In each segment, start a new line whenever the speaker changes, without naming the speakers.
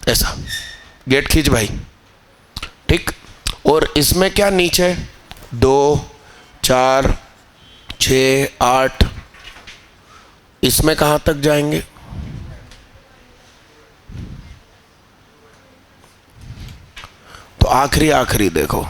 ऐसा गेट खींच भाई, ठीक। और इसमें क्या नीचे 2 4 6 8, इसमें कहां तक जाएंगे? तो आखिरी आखिरी देखो,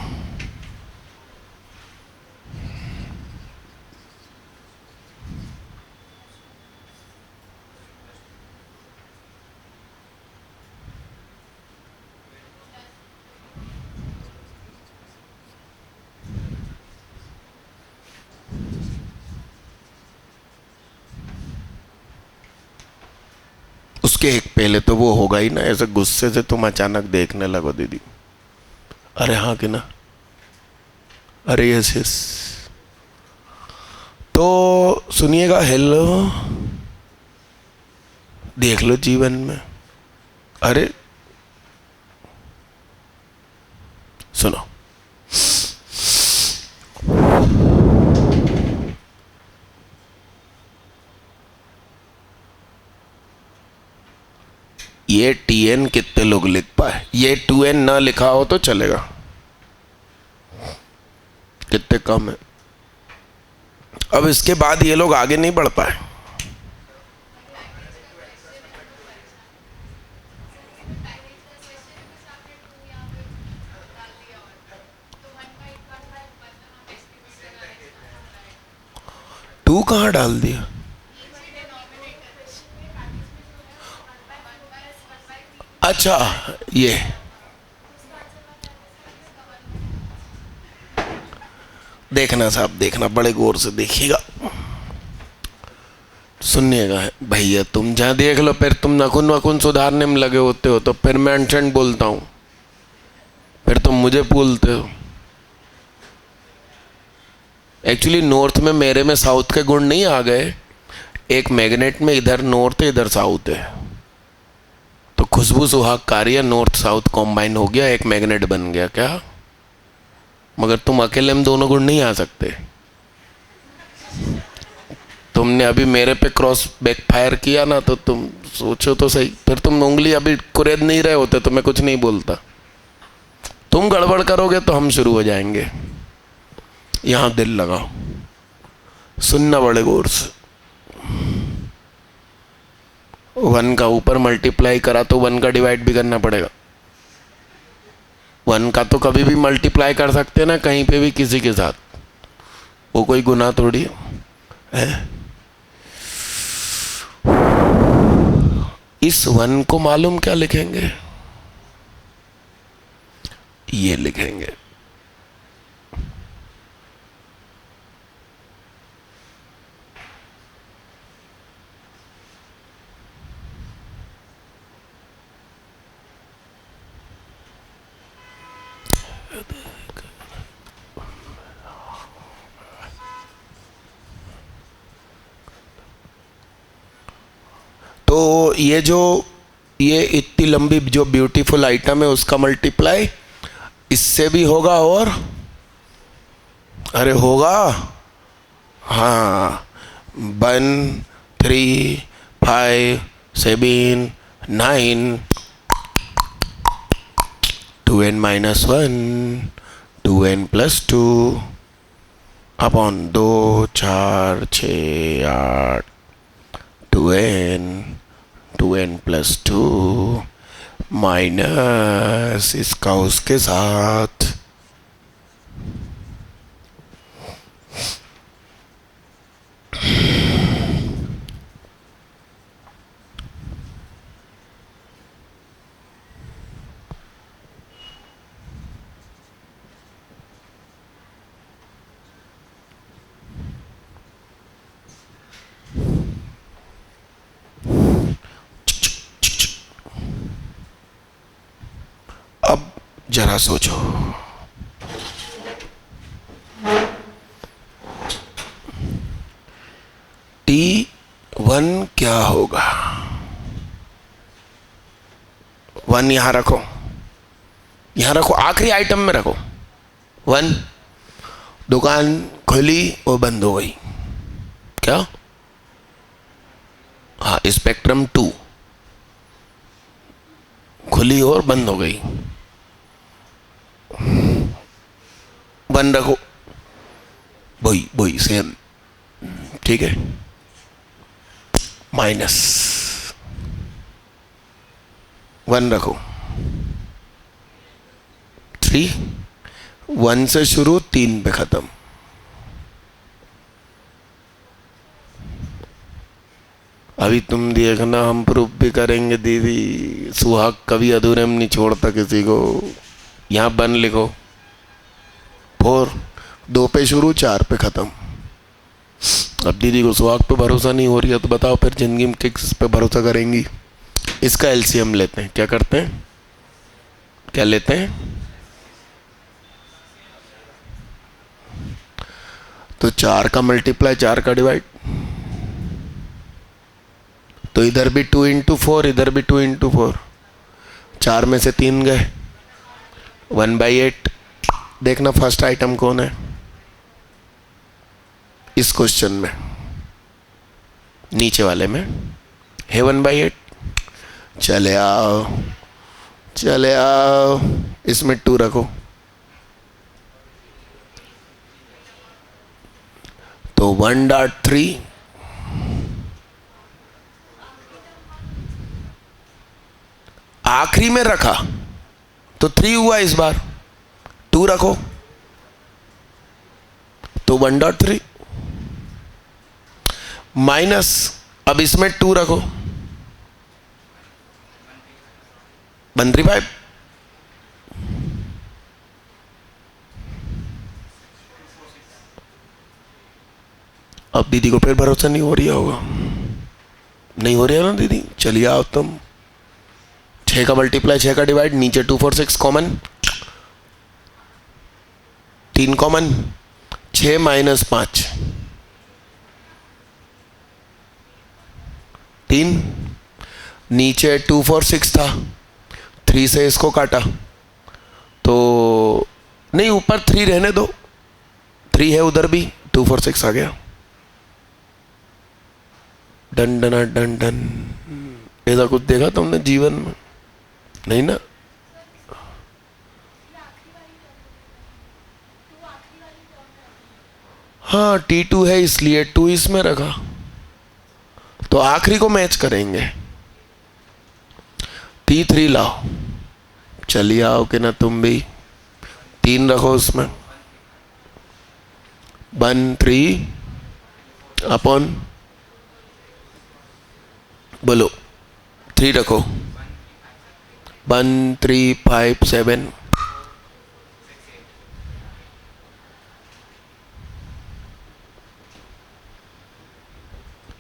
उसके एक पहले तो वो होगा ही ना। ऐसे गुस्से से तुम अचानक देखने लगो दीदी, अरे हाँ कि ना, अरे यस यस। तो सुनिएगा, हेलो, देख लो जीवन में, अरे सुनो, ये TN कितने लोग लिख पाए? ये 2N ना लिखा हो तो चलेगा, कितने कम है। अब इसके बाद ये लोग आगे नहीं बढ़ पाए। टू कहाँ डाल दिया? अच्छा, ये देखना साहब, देखना, बड़े गौर से देखिएगा, सुनिएगा भैया। तुम जहाँ देख लो, फिर तुम नखुन वखुन सुधारने में लगे होते हो, तो फिर मैं एंशंट बोलता हूँ, फिर तुम मुझे बोलते हो। एक्चुअली नॉर्थ में मेरे में साउथ के गुण नहीं आ गए। एक मैग्नेट में इधर नॉर्थ है इधर साउथ है, तो खुशबू सुहाग कार्य नॉर्थ साउथ कॉम्बाइन हो गया, एक मैग्नेट बन गया क्या? मगर तुम अकेले में दोनों गुण नहीं आ सकते। तुमने अभी मेरे पे क्रॉस बैकफायर किया ना, तो तुम सोचो तो सही, फिर तुम उंगली अभी कुरेद नहीं रहे होते तो मैं कुछ नहीं बोलता। तुम गड़बड़ करोगे तो हम शुरू हो जाएंगे। यहां दिल लगाओ, सुनना बड़े गौर से। 1 का ऊपर मल्टीप्लाई करा तो 1 का डिवाइड भी करना पड़ेगा। 1 का तो कभी भी मल्टीप्लाई कर सकते हैं ना, कहीं पे भी किसी के साथ, वो कोई गुनाह थोड़ी है। इस 1 को मालूम क्या लिखेंगे? ये लिखेंगे, तो ये इतनी लंबी जो ब्यूटीफुल आइटम है उसका मल्टीप्लाई इससे भी होगा, और अरे होगा, हाँ, 1 3 5 7 9, 2n minus 1, 2n plus 2 upon 2 4 6 8, 2n plus 2 minus इसका उसके साथ। अब जरा सोचो, T1 क्या होगा? 1 यहां रखो, यहां रखो, आखिरी आइटम में रखो 1। दुकान खुली और बंद हो गई, क्या? हाँ, स्पेक्ट्रम 2 खुली और बंद हो गई, 1 रखो, वही वही सेम, ठीक है। -1 रखो, 3, 1 से शुरू 3 पे खत्म। अभी तुम देखना, हम प्रूफ भी करेंगे दीदी, सुहाग कभी अधूरे में नहीं छोड़ता किसी को। यहाँ 1 लिखो, 4, 2 पे शुरू 4 पे खत्म। अब दीदी को सुहाग पे भरोसा नहीं हो रही है तो बताओ फिर जिंदगी में किस पे भरोसा करेंगी। इसका एलसीएम लेते हैं, क्या करते हैं, क्या लेते हैं, तो 4 का मल्टीप्लाई 4 का डिवाइड, तो इधर भी 2 इंटू 4, इधर भी 2 इंटू 4, 4 में से 3 गए, 1/8। देखना फर्स्ट आइटम कौन है इस क्वेश्चन में, नीचे वाले में है 1/8। चले आओ चले आओ, इसमें 2 रखो, तो 1.3, आखिरी में रखा तो 3 हुआ इस बार, 2 रखो तो 1.3 माइनस, अब इसमें 2 रखो, 135। अब दीदी को फिर भरोसा नहीं हो रहा होगा, नहीं हो रहा ना दीदी, चलिए आओ तुम, 6 का मल्टीप्लाई 6 का डिवाइड, नीचे 2 4 6 कॉमन, 3 कॉमन, 6 - 5 3, नीचे 2 4 6 था, 3 से इसको काटा तो नहीं, ऊपर 3 रहने दो, 3 है उधर भी, 2 4 6 आ गया, डन डन डन डन। ऐसा कुछ देखा तुमने जीवन में? नहीं ना। हाँ T2 है इसलिए 2 इसमें रखा, तो आखिरी को मैच करेंगे। T3 लाओ, चलिए आओ कि ना तुम भी, 3 रखो उसमें, 1 3 अपॉन, बोलो 3 रखो, 1 3 5 7,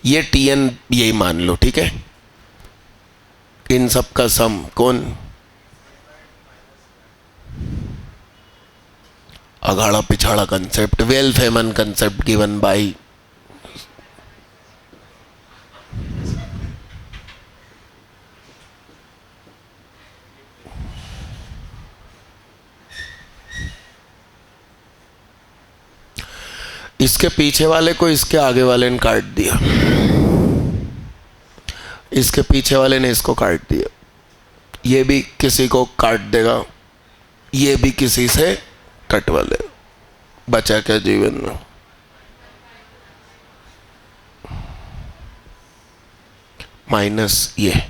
ये TN यही मान लो, ठीक है। इन सब का सम कौन, अघाड़ा पिछाड़ा कंसेप्ट, वेल फेमन कंसेप्ट गिवन बाय, इसके पीछे वाले को इसके आगे वाले ने काट दिया, इसके पीछे वाले ने इसको काट दिया, ये भी किसी को काट देगा, ये भी किसी से कट वाले, बचा क्या जीवन में, माइनस ये।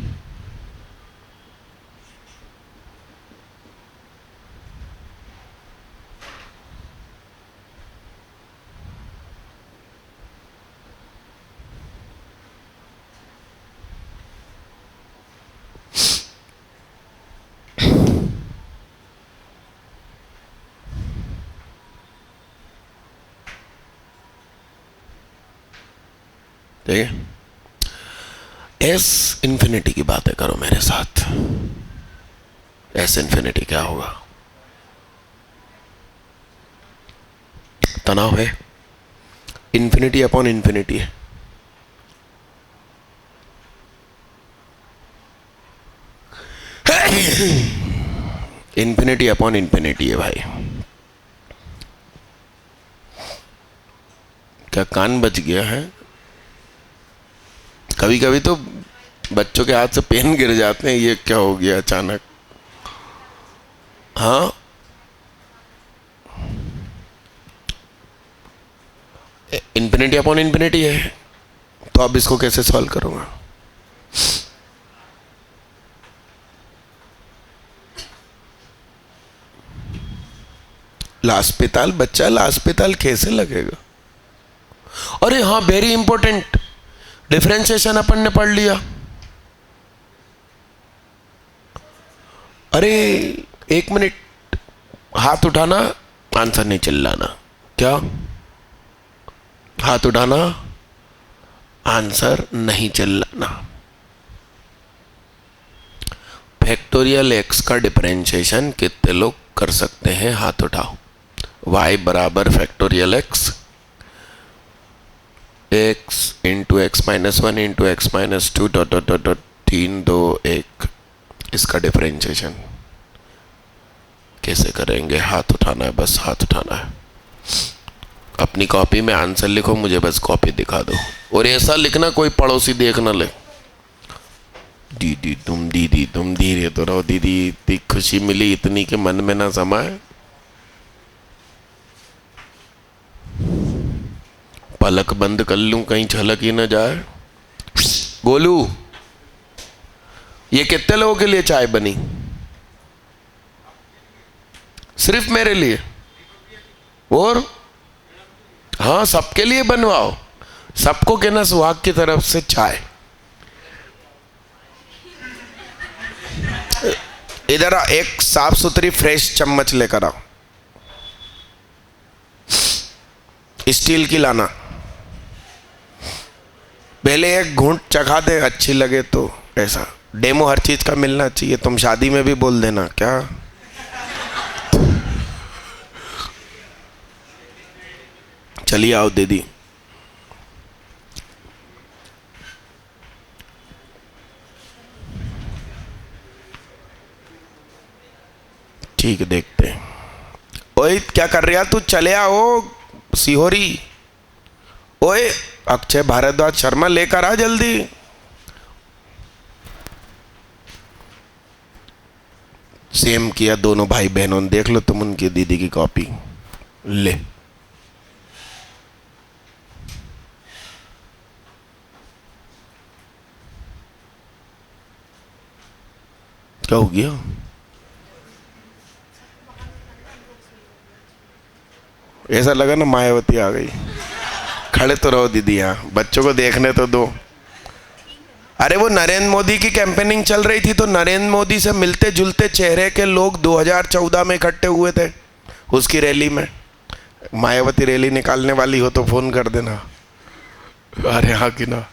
ठीक है, एस इन्फिनिटी की बातें करो मेरे साथ। एस इन्फिनिटी क्या होगा? तनाव है, इन्फिनिटी अपॉन इन्फिनिटी है। इन्फिनिटी अपॉन इन्फिनिटी है भाई। क्या कान बच गया है? कभी कभी तो बच्चों के हाथ से पेन गिर जाते हैं, ये क्या हो गया अचानक? हाँ, इन्फिनिटी अपॉन इन्फिनिटी है, तो अब इसको कैसे सॉल्व करूंगा? लास्पिताल बच्चा, लास्पिताल कैसे लगेगा? अरे हाँ, वेरी इंपॉर्टेंट, डिफरेंशिएशन अपन ने पढ़ लिया। अरे एक मिनट, हाथ उठाना, आंसर नहीं चिल्लाना। क्या? हाथ उठाना, आंसर नहीं चिल्लाना। फैक्टोरियल एक्स का डिफरेंशिएशन कितने लोग कर सकते हैं? हाथ उठाओ। y बराबर factorial x, x into x minus one into x minus two dot dot dot dot 3 2 1, इसका डिफरेंशिएशन कैसे करेंगे? हाथ उठाना है, बस हाथ उठाना है। अपनी कॉपी में आंसर लिखो, मुझे बस कॉपी दिखा दो, और ऐसा लिखना कोई पड़ोसी देख ना ले। दीदी तुम धीरे तो रहो दीदी, इतनी खुशी मिली इतनी कि मन में ना समाए। पलक बंद कर लूं कहीं झलक ही ना जाए। गोलू, ये कितने लोगों के लिए चाय बनी? सिर्फ मेरे लिए? और हाँ, सबके लिए बनवाओ, सबको कहना सुहाग की तरफ से चाय। इधर एक साफ सुथरी फ्रेश चम्मच लेकर आओ, स्टील की लाना। पहले एक घूंट चखा दे, अच्छी लगे तो। ऐसा डेमो हर चीज का मिलना चाहिए। तुम शादी में भी बोल देना क्या? चलिए आओ दीदी। ठीक, देखते हैं। ओए क्या कर रहा तू? चले आओ सिहोरी। ओए अक्षय भारद्वाज शर्मा, लेकर आ जल्दी। सेम किया दोनों भाई बहनों ने, देख लो तुम उनकी दीदी की कॉपी। ले, क्या हो गया? ऐसा लगा ना मायावती आ गई। खड़े तो रहो दीदी, यहाँ बच्चों को देखने तो दो। अरे वो नरेंद्र मोदी की कैंपेनिंग चल रही थी, तो नरेंद्र मोदी से मिलते जुलते चेहरे के लोग 2014 में इकट्ठे हुए थे उसकी रैली में। मायावती रैली निकालने वाली हो तो फोन कर देना। अरे हाँ कि ना?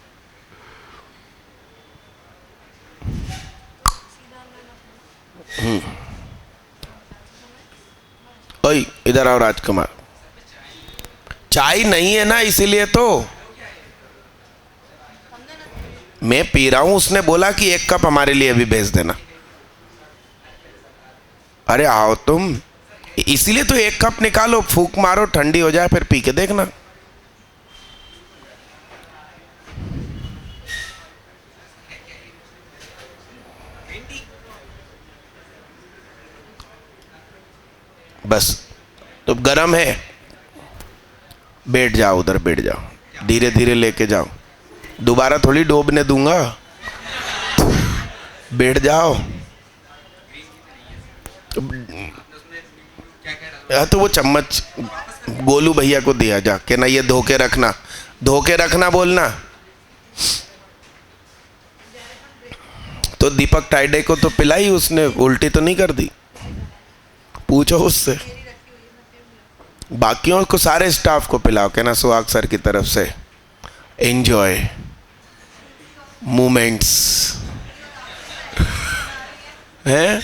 ओए इधर आओ राजकुमार। चाय नहीं है ना, इसीलिए तो मैं पी रहा हूं। उसने बोला कि 1 कप हमारे लिए भी भेज देना। अरे आओ तुम, इसीलिए तो 1 कप निकालो, फूंक मारो, ठंडी हो जाए, फिर पी के देखना। बस तो गरम है, बैठ जाओ उधर, बैठ जाओ, धीरे धीरे लेके जाओ, दोबारा थोड़ी डूबने दूंगा। बैठ जाओ। तो वो चम्मच गोलू भैया को दिया जा के ना, ये धो के रखना, धो के रखना बोलना। तो दीपक टाइडे को तो पिलाई उसने, उल्टी तो नहीं कर दी? पूछो उससे। बाकियों को, सारे स्टाफ को पिलाओ, कहना सुहाग सर की तरफ से एंजॉय मोमेंट्स हैं।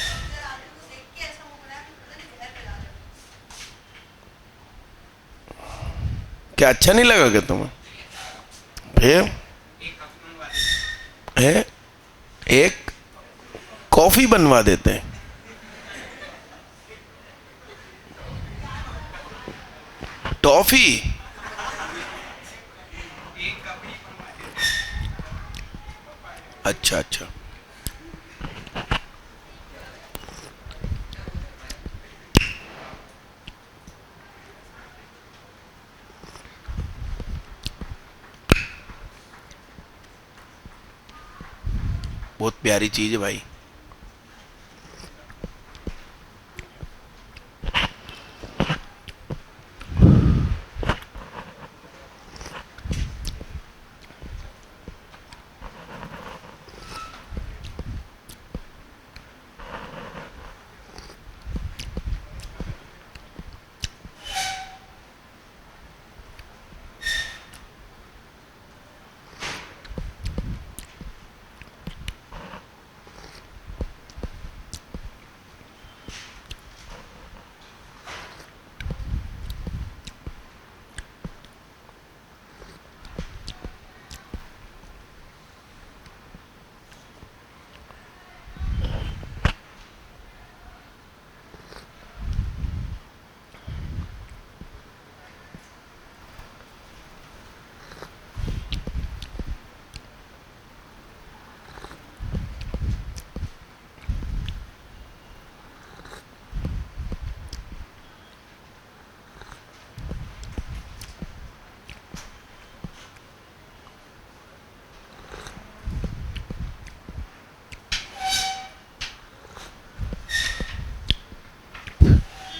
क्या अच्छा नहीं लगा क्या तुम्हें? फिर है, एक कॉफी बनवा देते हैं। टॉफी? अच्छा अच्छा। बहुत प्यारी चीज है भाई।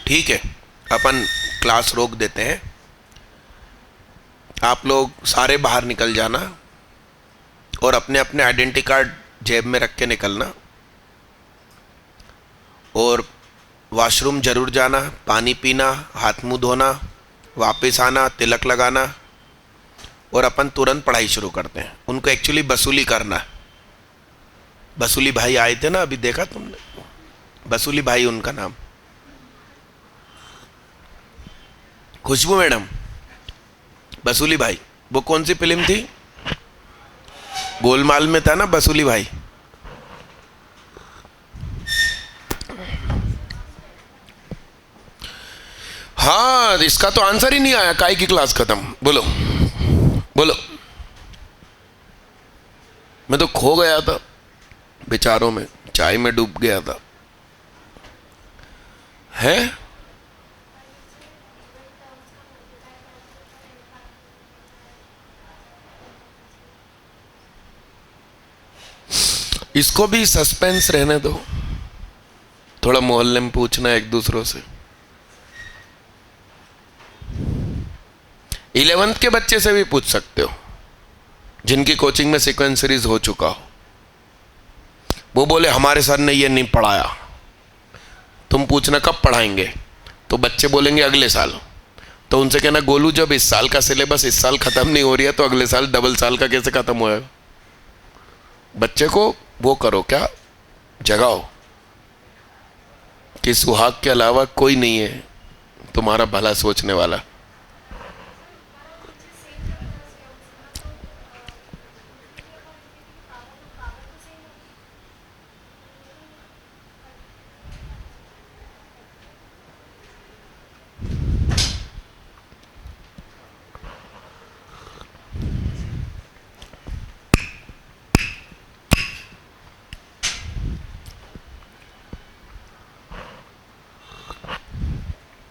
ठीक है, अपन क्लास रोक देते हैं। आप लोग सारे बाहर निकल जाना और अपने अपने आइडेंटिटी कार्ड जेब में रख के निकलना, और वॉशरूम जरूर जाना, पानी पीना, हाथ मुंह धोना, वापस आना, तिलक लगाना, और अपन तुरंत पढ़ाई शुरू करते हैं। उनको एक्चुअली वसूली करना है। वसूली भाई आए थे ना, अभी देखा तुमने? वसूली भाई उनका नाम। खुशबू मैडम, वसूली भाई। वो कौन सी फिल्म थी? गोलमाल में था ना वसूली भाई। हाँ, इसका तो आंसर ही नहीं आया। काय की क्लास खत्म? बोलो बोलो। मैं तो खो गया था विचारों में, चाय में डूब गया था। है इसको भी सस्पेंस रहने दो, थोड़ा मोहल्ले में पूछना एक दूसरों से। 11th के बच्चे से भी पूछ सकते हो जिनकी कोचिंग में सीक्वेंस सीरीज हो चुका हो। वो बोले हमारे सर ने ये नहीं पढ़ाया। तुम पूछना कब पढ़ाएंगे, तो बच्चे बोलेंगे अगले साल। तो उनसे कहना गोलू, जब इस साल का सिलेबस इस साल खत्म नहीं हो रही है तो अगले साल डबल साल का कैसे खत्म होएगा? बच्चे को वो करो, क्या जगाओ कि सुहाग के अलावा कोई नहीं है तुम्हारा भला सोचने वाला।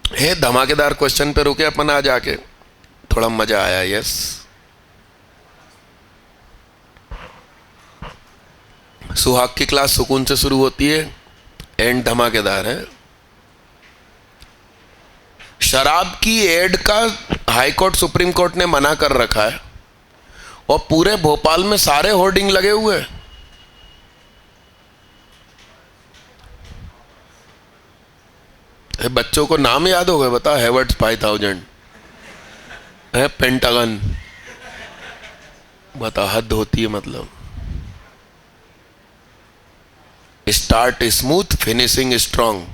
हे धमाकेदार क्वेश्चन पे रुके अपन आज आके, थोड़ा मजा आया। यस, सुहाग की क्लास सुकून से शुरू होती है, एंड धमाकेदार है। शराब की एड का हाई कोर्ट सुप्रीम कोर्ट ने मना कर रखा है, और पूरे भोपाल में सारे होर्डिंग लगे हुए हैं। बच्चों को नाम याद हो गए? बता, हेवर्ट्स 5000 है, पेंटागन। बता, हद होती है मतलब। Start smooth, finishing strong.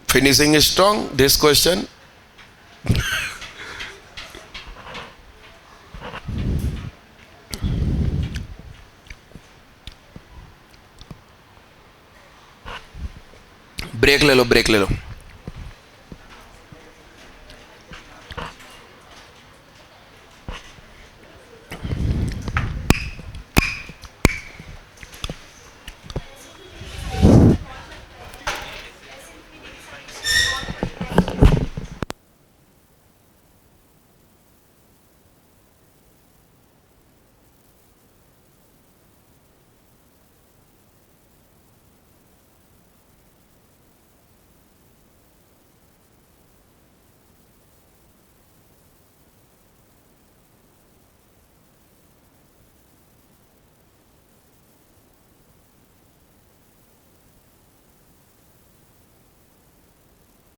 Finishing strong, this question. Break ले लो, ब्रेक ले लो।